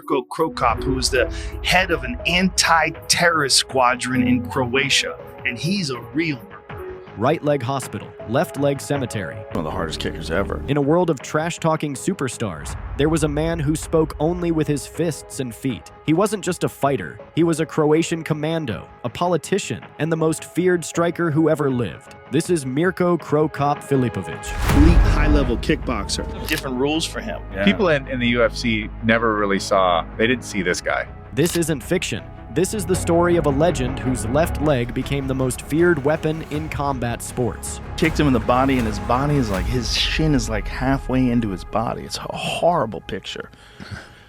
Mirko Cro Cop, who is the head of an anti-terrorist squadron in Croatia. And he's a real murderer. Right leg hospital, left leg cemetery. One of the hardest kickers ever. In a world of trash-talking superstars, there was a man who spoke only with his fists and feet. He wasn't just a fighter, he was a Croatian Commando, a politician, and the most feared striker who ever lived. This is Mirko Cro Cop Filipović. Elite high-level kickboxer. Different rules for him. Yeah. People in the UFC never really they didn't see this guy. This isn't fiction. This is the story of a legend whose left leg became the most feared weapon in combat sports. Kicked him in the body, and his body is like, his shin is like halfway into his body. It's a horrible picture.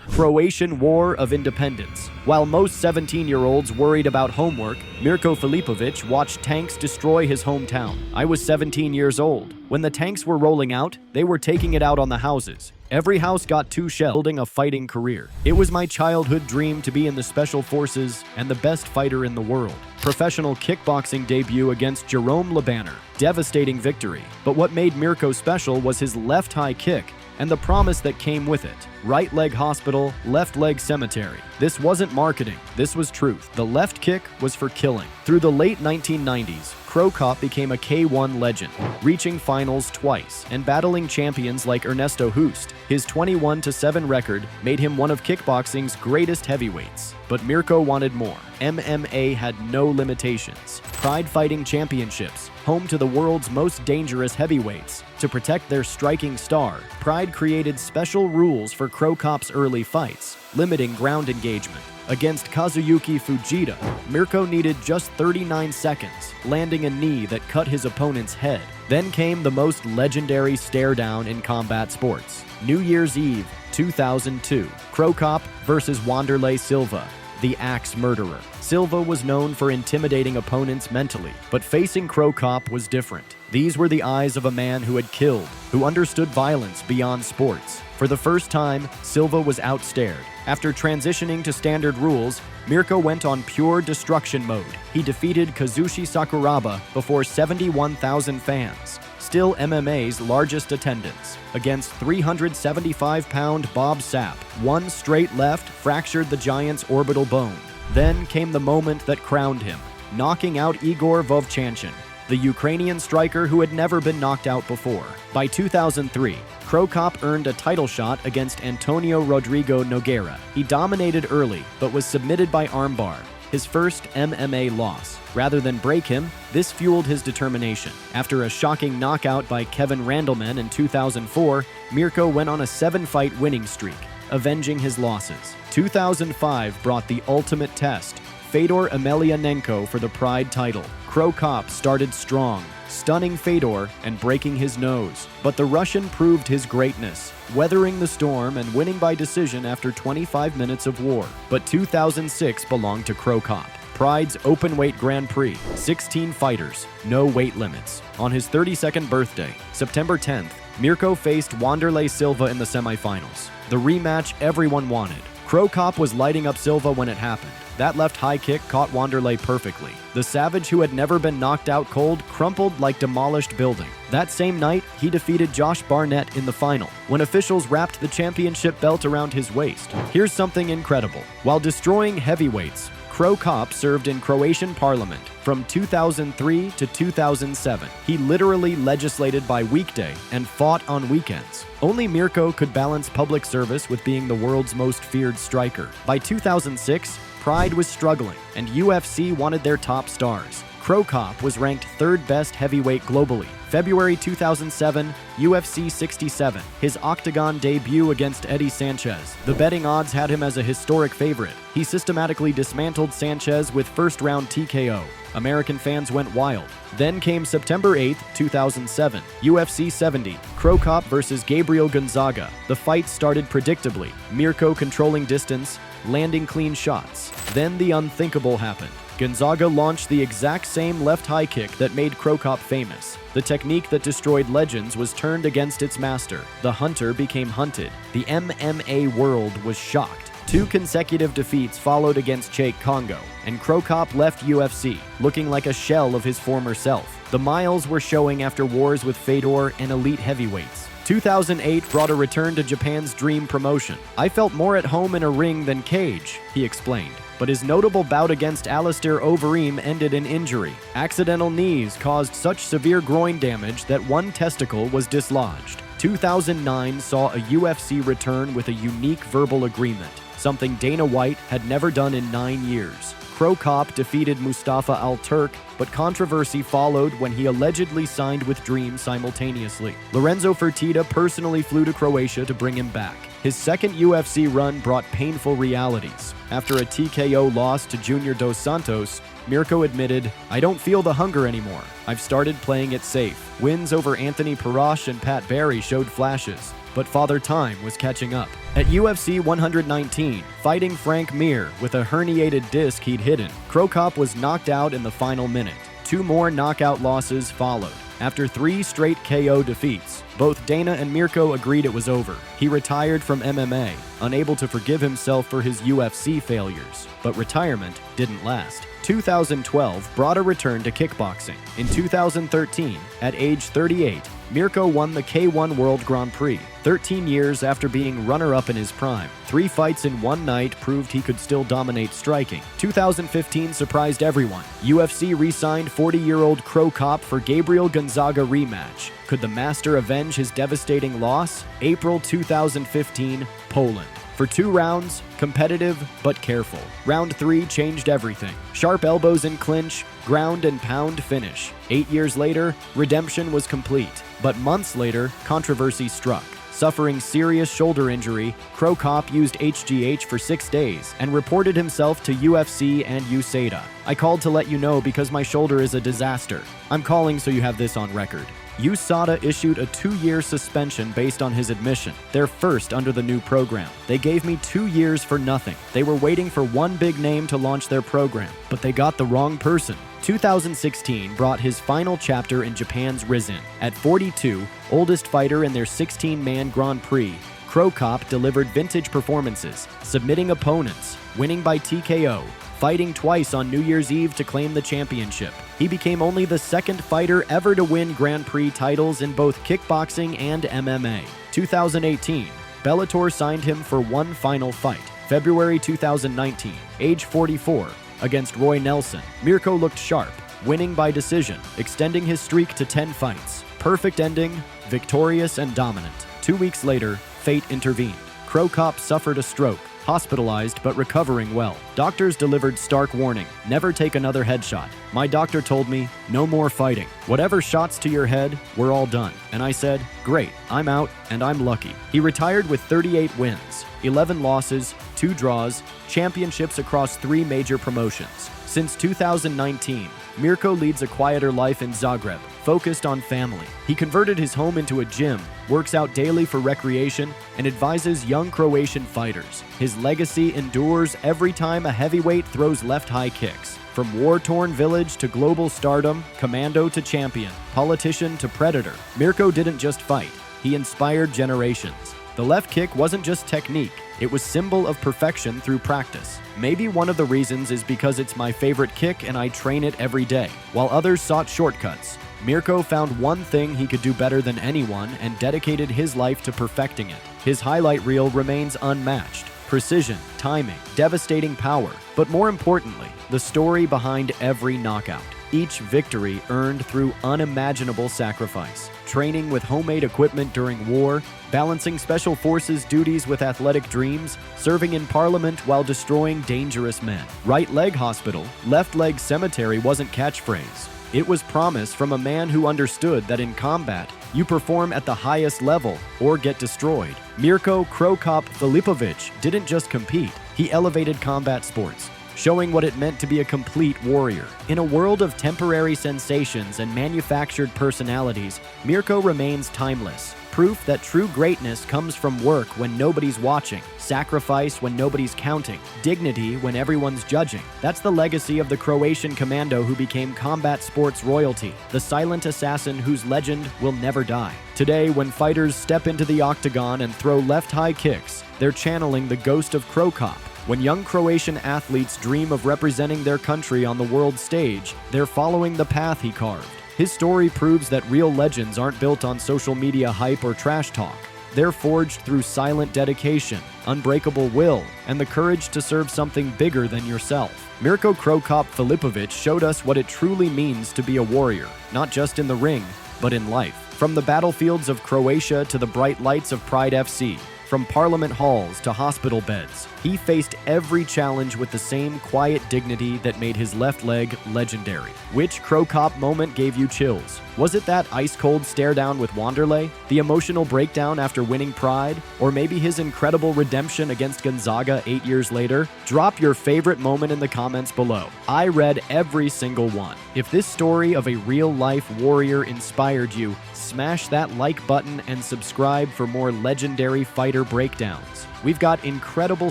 Croatian War of Independence. While most 17-year-olds worried about homework, Mirko Filipović watched tanks destroy his hometown. I was 17 years old. When the tanks were rolling out, they were taking it out on the houses. Every house got 2 shells, building a fighting career. It was my childhood dream to be in the Special Forces and the best fighter in the world. Professional kickboxing debut against Jerome Lebanner. Devastating victory. But what made Mirko special was his left high kick and the promise that came with it. Right leg hospital, left leg cemetery. This wasn't marketing, this was truth. The left kick was for killing. Through the late 1990s, Cro Cop became a K1 legend, reaching finals twice and battling champions like Ernesto Hoost. His 21-7 record made him one of kickboxing's greatest heavyweights. But Mirko wanted more. MMA had no limitations. Pride Fighting Championships, home to the world's most dangerous heavyweights. To protect their striking star, Pride created special rules for Cro Cop's early fights, limiting ground engagement. Against Kazuyuki Fujita, Mirko needed just 39 seconds, landing a knee that cut his opponent's head. Then came the most legendary stare-down in combat sports. New Year's Eve, 2002, Cro Cop versus Wanderlei Silva, the Axe Murderer. Silva was known for intimidating opponents mentally, but facing Cro Cop was different. These were the eyes of a man who had killed, who understood violence beyond sports. For the first time, Silva was outstared. After transitioning to standard rules, Mirko went on pure destruction mode. He defeated Kazushi Sakuraba before 71,000 fans, still MMA's largest attendance. Against 375-pound Bob Sapp, one straight left fractured the giant's orbital bone. Then came the moment that crowned him, knocking out Igor Vovchanchin, the Ukrainian striker who had never been knocked out before. By 2003, Cro Cop earned a title shot against Antonio Rodrigo Nogueira. He dominated early, but was submitted by armbar, his first MMA loss. Rather than break him, this fueled his determination. After a shocking knockout by Kevin Randleman in 2004, Mirko went on a 7-fight winning streak, avenging his losses. 2005 brought the ultimate test, Fedor Emelianenko for the Pride title. Cro Cop started strong, stunning Fedor and breaking his nose. But the Russian proved his greatness, weathering the storm and winning by decision after 25 minutes of war. But 2006 belonged to Cro Cop. Pride's open-weight Grand Prix, 16 fighters, no weight limits. On his 32nd birthday, September 10th, Mirko faced Wanderlei Silva in the semifinals. The rematch everyone wanted. Cro Cop was lighting up Silva when it happened. That left high kick caught Wanderlei perfectly. The savage who had never been knocked out cold crumpled like demolished building. That same night, he defeated Josh Barnett in the final, when officials wrapped the championship belt around his waist. Here's something incredible. While destroying heavyweights, Cro Cop served in Croatian parliament from 2003 to 2007. He literally legislated by weekday and fought on weekends. Only Mirko could balance public service with being the world's most feared striker. By 2006, Pride was struggling, and UFC wanted their top stars. Cro Cop was ranked 3rd best heavyweight globally. February 2007, UFC 67, his octagon debut against Eddie Sanchez. The betting odds had him as a historic favorite. He systematically dismantled Sanchez with first-round TKO. American fans went wild. Then came September 8, 2007, UFC 70, Cro Cop versus Gabriel Gonzaga. The fight started predictably, Mirko controlling distance, landing clean shots. Then the unthinkable happened. Gonzaga launched the exact same left high kick that made Cro Cop famous. The technique that destroyed legends was turned against its master. The hunter became hunted. The MMA world was shocked. 2 consecutive defeats followed against Jake Congo, and Cro Cop left UFC, looking like a shell of his former self. The miles were showing after wars with Fedor and elite heavyweights. 2008 brought a return to Japan's dream promotion. I felt more at home in a ring than cage, he explained. But his notable bout against Alistair Overeem ended in injury. Accidental knees caused such severe groin damage that one testicle was dislodged. 2009 saw a UFC return with a unique verbal agreement, something Dana White had never done in 9 years. Cro Cop defeated Mustafa Al-Turk, but controversy followed when he allegedly signed with Dream simultaneously. Lorenzo Fertitta personally flew to Croatia to bring him back. His second UFC run brought painful realities. After a TKO loss to Junior Dos Santos, Mirko admitted, "I don't feel the hunger anymore. I've started playing it safe." Wins over Anthony Parash and Pat Barry showed flashes, but Father Time was catching up. At UFC 119, fighting Frank Mir with a herniated disc he'd hidden, Cro Cop was knocked out in the final minute. 2 more knockout losses followed. After 3 straight KO defeats, both Dana and Mirko agreed it was over. He retired from MMA, unable to forgive himself for his UFC failures. But retirement didn't last. 2012 brought a return to kickboxing. In 2013, at age 38, Mirko won the K1 World Grand Prix, 13 years after being runner-up in his prime. 3 fights in one night proved he could still dominate striking. 2015 surprised everyone. UFC re-signed 40-year-old Cro Cop for Gabriel Gonzaga rematch. Could the master avenge his devastating loss? April 2015, Poland. For 2 rounds, competitive but careful. Round 3 changed everything. Sharp elbows in clinch, ground and pound finish. 8 years later, redemption was complete. But months later, controversy struck. Suffering serious shoulder injury, Cro Cop used HGH for 6 days and reported himself to UFC and USADA. "I called to let you know because my shoulder is a disaster. I'm calling so you have this on record." USADA issued a 2-year suspension based on his admission, their first under the new program. "They gave me 2 years for nothing. They were waiting for one big name to launch their program, but they got the wrong person." 2016 brought his final chapter in Japan's Rizin. At 42, oldest fighter in their 16-man Grand Prix, Cro Cop delivered vintage performances, submitting opponents, winning by TKO, fighting twice on New Year's Eve to claim the championship. He became only the 2nd fighter ever to win Grand Prix titles in both kickboxing and MMA. 2018, Bellator signed him for one final fight, February 2019, age 44, against Roy Nelson. Mirko looked sharp, winning by decision, extending his streak to 10 fights. Perfect ending, victorious and dominant. 2 weeks later, fate intervened. Cro Cop suffered a stroke, hospitalized but recovering well. Doctors delivered stark warning, never take another headshot. My doctor told me, no more fighting. Whatever shots to your head, we're all done. And I said, great, I'm out and I'm lucky. He retired with 38 wins, 11 losses, 2 draws, championships across 3 major promotions. Since 2019, Mirko leads a quieter life in Zagreb, focused on family. He converted his home into a gym, works out daily for recreation, and advises young Croatian fighters. His legacy endures every time a heavyweight throws left high kicks. From war-torn village to global stardom, commando to champion, politician to predator, Mirko didn't just fight, he inspired generations. The left kick wasn't just technique, it was symbol of perfection through practice. Maybe one of the reasons is because it's my favorite kick and I train it every day. While others sought shortcuts, Mirko found one thing he could do better than anyone and dedicated his life to perfecting it. His highlight reel remains unmatched. Precision, timing, devastating power, but more importantly, the story behind every knockout. Each victory earned through unimaginable sacrifice. Training with homemade equipment during war, balancing special forces duties with athletic dreams, serving in parliament while destroying dangerous men. Right leg hospital, left leg cemetery wasn't catchphrase. It was promise from a man who understood that in combat, you perform at the highest level or get destroyed. Mirko Cro Cop Filipović didn't just compete, he elevated combat sports, showing what it meant to be a complete warrior. In a world of temporary sensations and manufactured personalities, Mirko remains timeless. Proof that true greatness comes from work when nobody's watching, sacrifice when nobody's counting, dignity when everyone's judging. That's the legacy of the Croatian Commando who became combat sports royalty, the silent assassin whose legend will never die. Today, when fighters step into the octagon and throw left high kicks, they're channeling the ghost of Cro Cop. When young Croatian athletes dream of representing their country on the world stage, they're following the path he carved. His story proves that real legends aren't built on social media hype or trash talk. They're forged through silent dedication, unbreakable will, and the courage to serve something bigger than yourself. Mirko Cro Cop Filipović showed us what it truly means to be a warrior, not just in the ring, but in life. From the battlefields of Croatia to the bright lights of Pride FC, from parliament halls to hospital beds, he faced every challenge with the same quiet dignity that made his left leg legendary. Which Cro Cop moment gave you chills? Was it that ice-cold stare-down with Wanderlei, the emotional breakdown after winning Pride, or maybe his incredible redemption against Gonzaga 8 years later? Drop your favorite moment in the comments below. I read every single one. If this story of a real-life warrior inspired you, smash that like button and subscribe for more legendary fighter breakdowns. We've got incredible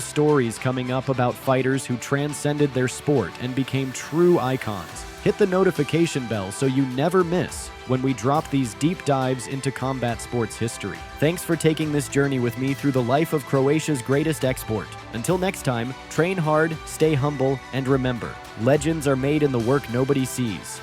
stories coming up about fighters who transcended their sport and became true icons. Hit the notification bell so you never miss when we drop these deep dives into combat sports history. Thanks for taking this journey with me through the life of Croatia's greatest export. Until next time, train hard, stay humble, and remember, legends are made in the work nobody sees.